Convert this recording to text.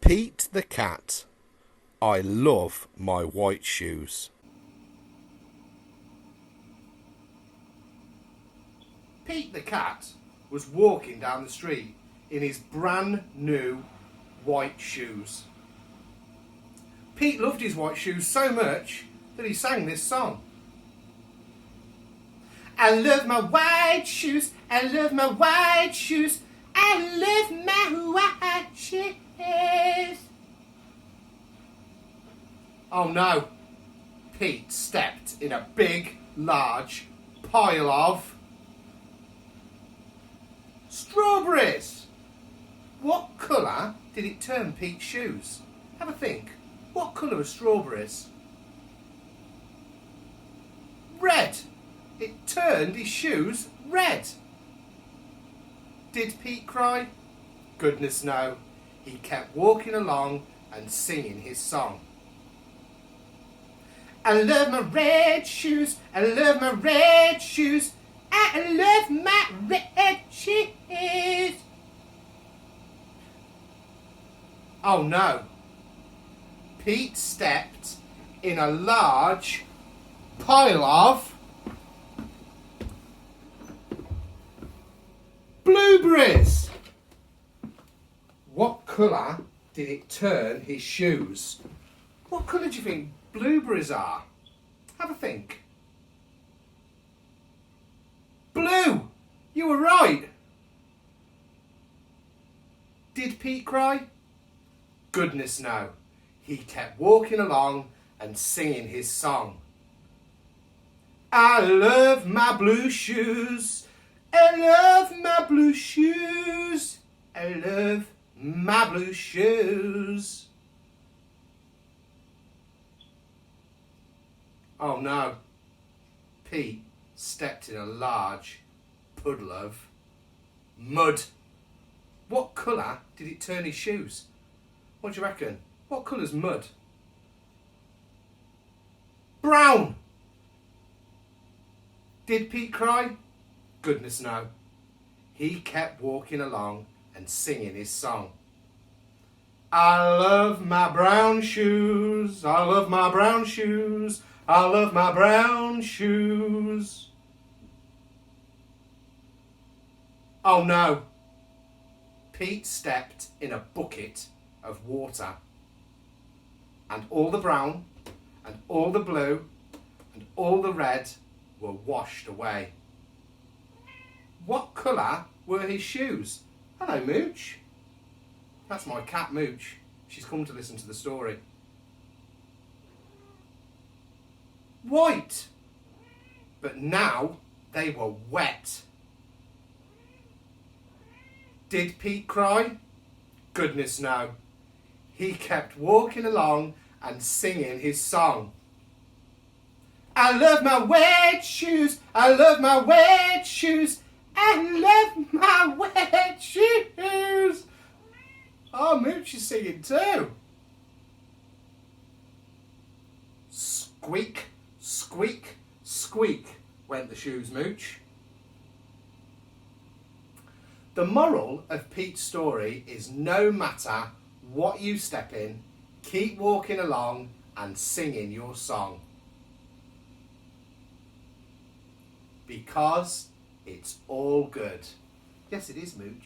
Pete the cat. I love my white shoes. Pete the cat was walking down the street in his brand new white shoes. Pete loved his white shoes so much that he sang this song. I love my white shoes, I love my white shoes, I love my white shoes. Oh no, Pete stepped in a big, large pile of strawberries. What colour did it turn Pete's shoes? Have a think. What colour are strawberries? Red. It turned his shoes red. Did Pete cry? Goodness no. He kept walking along and singing his song. I love my red shoes, I love my red shoes, I love my red shoes. Oh no. Pete stepped in a large pile of blueberries. What colour did it turn his shoes? What colour do you think blueberries are? Have a think. Blue! You were right. Did Pete cry? Goodness no. He kept walking along and singing his song. I love my blue shoes. I love my blue shoes. I love my blue shoes. Oh no. Pete stepped in a large puddle of mud. What colour did it turn his shoes? What do you reckon? What colour's mud? Brown! Did Pete cry? Goodness no. He kept walking along and singing his song. I love my brown shoes. I love my brown shoes. I love my brown shoes. Oh no. Pete stepped in a bucket of water. And all the brown, and all the blue, and all the red were washed away. What colour were his shoes? Hello, Mooch. That's my cat, Mooch. She's come to listen to the story. White. But now they were wet. Did Pete cry? Goodness no. He kept walking along and singing his song. I love my wet shoes. I love my wet shoes. I love my wet shoes. Oh, Mooch is singing too. Squeak, squeak, squeak went the shoes, Mooch. The moral of Pete's story is no matter what you step in, keep walking along and singing your song. Because it's all good. Yes, it is, Mooch.